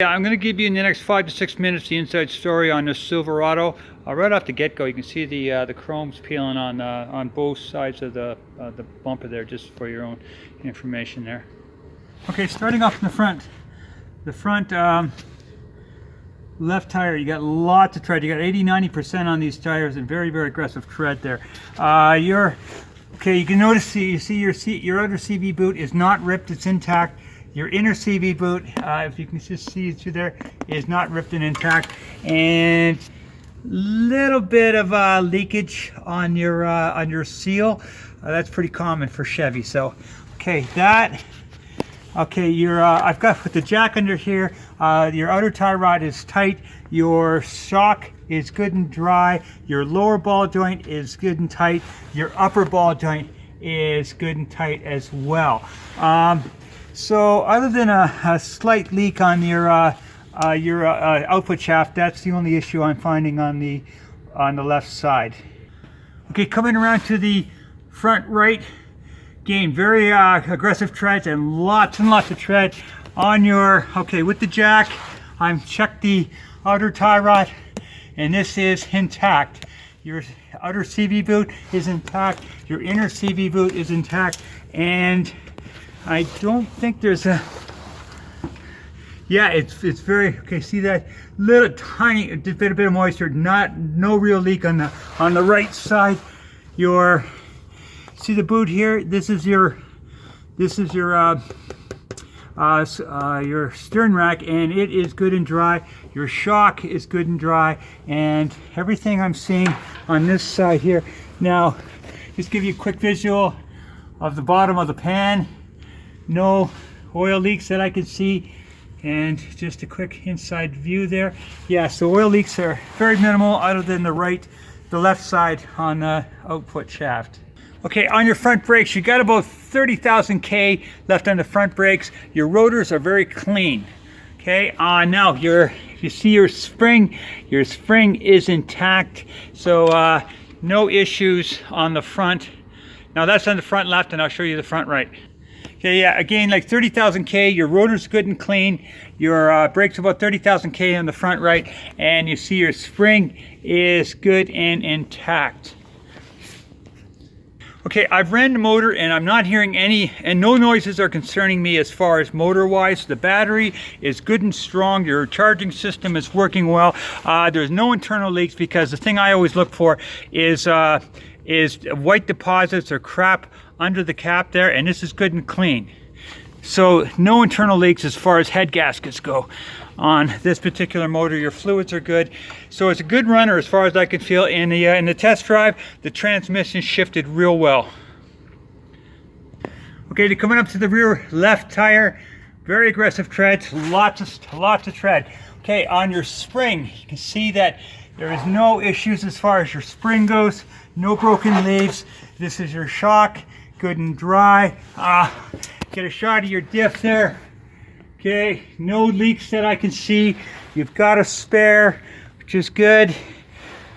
Yeah, I'm going to give you in the next 5 to 6 minutes the inside story on this Silverado. Right off the get-go, you can see the chrome's peeling on both sides of the bumper there, just for your own information there. Okay, starting off in the front left tire, you got lots of tread. You got 80-90% on these tires, and very, very aggressive tread there. Okay, you can notice, you see your outer CV boot is not ripped; it's intact. Your inner CV boot, if you can just see it through there, is not ripped and intact, and little bit of leakage on your seal. That's pretty common for Chevy. So, okay, I've got with the jack under here. Your outer tie rod is tight. Your shock is good and dry. Your lower ball joint is good and tight. Your upper ball joint is good and tight as well. So other than a slight leak on your output shaft, that's the only issue I'm finding on the left side. Okay, coming around to the front right, again, very aggressive treads and lots of tread on your, okay, with the jack, I'm checked the outer tie rod, and this is intact. Your outer CV boot is intact, your inner CV boot is intact, and I don't think there's a, yeah, it's very, okay, see that little tiny bit of moisture, no real leak on the right side. See the boot here, this is your stern rack, and it is good and dry. Your shock is good and dry, and everything I'm seeing on this side here. Now, just give you a quick visual of the bottom of the pan. No oil leaks that I can see, and just a quick inside view there. Yes, the oil leaks are very minimal, other than the left side on the output shaft. Okay, on your front brakes, you got about 30,000 K left on the front brakes. Your rotors are very clean. Okay, now you see your spring is intact, so no issues on the front. Now that's on the front left, and I'll show you the front right. Okay, yeah, again, like 30,000 K, your rotor's good and clean, your brakes about 30,000 K on the front right, and you see your spring is good and intact. Okay, I've ran the motor, and I'm not hearing any, and no noises are concerning me as far as motor-wise. The battery is good and strong, your charging system is working well. There's no internal leaks, because the thing I always look for is white deposits or crap under the cap there, and this is good and clean. So no internal leaks as far as head gaskets go on this particular motor. Your fluids are good, so it's a good runner as far as I can feel. In the test drive, the transmission shifted real well. Okay, coming up to the rear left tire, very aggressive treads, lots of tread. Okay, on your spring, you can see that there is no issues as far as your spring goes, no broken leaves. This is your shock, good and dry. Get a shot of your diff there. Okay, no leaks that I can see. You've got a spare, which is good.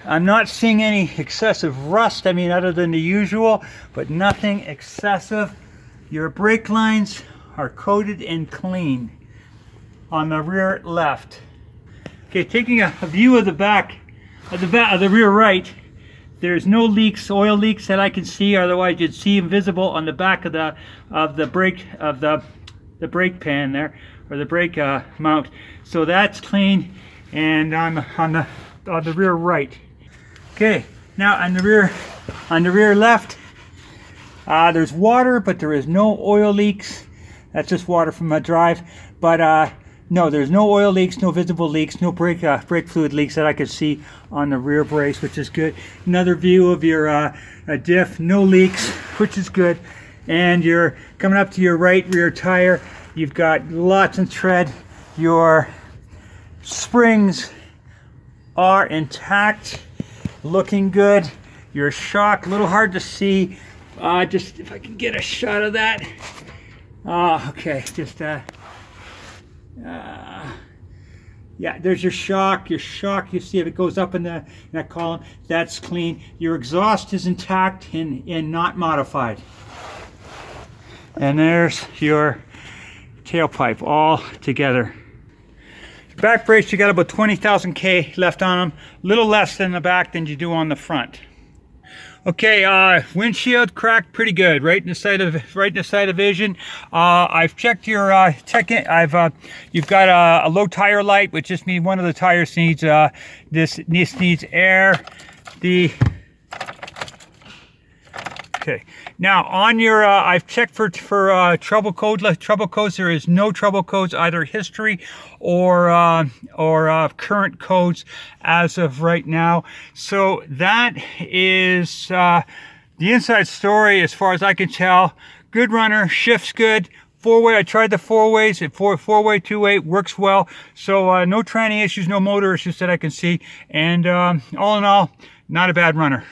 I'm not seeing any excessive rust, I mean, other than the usual, but nothing excessive. Your brake lines are coated and clean on the rear left. Okay, taking a view of the back, of the rear right, there's no leaks, oil leaks that I can see. Otherwise, you'd see them visible on the back of the brake pan there, or the brake mount. So that's clean, and on the rear right. Okay, now on the rear left, there's water, but there is no oil leaks. That's just water from a drive, but no, there's no oil leaks, no visible leaks, no brake fluid leaks that I could see on the rear brace, which is good. Another view of your diff, no leaks, which is good. And you're coming up to your right rear tire. You've got lots of tread. Your springs are intact, looking good. Your shock, a little hard to see. Just if I can get a shot of that. Okay, just yeah, there's your shock. You see if it goes up in that column, that's clean. Your exhaust is intact and not modified. And there's your tailpipe all together. Back brakes, you got about 20,000 K left on them. A little less in the back than you do on the front. Okay, windshield cracked pretty good, right in the side of vision. I've checked your you've got a low tire light, which just means one of the tires needs this needs air. Okay. Now on your, I've checked for trouble codes. There is no trouble codes, either history or current codes as of right now. So that is the inside story as far as I can tell. Good runner, shifts good. Four-way, I tried the four-ways. Four-way, two-way works well. So no tranny issues, no motor issues that I can see. And all in all, not a bad runner.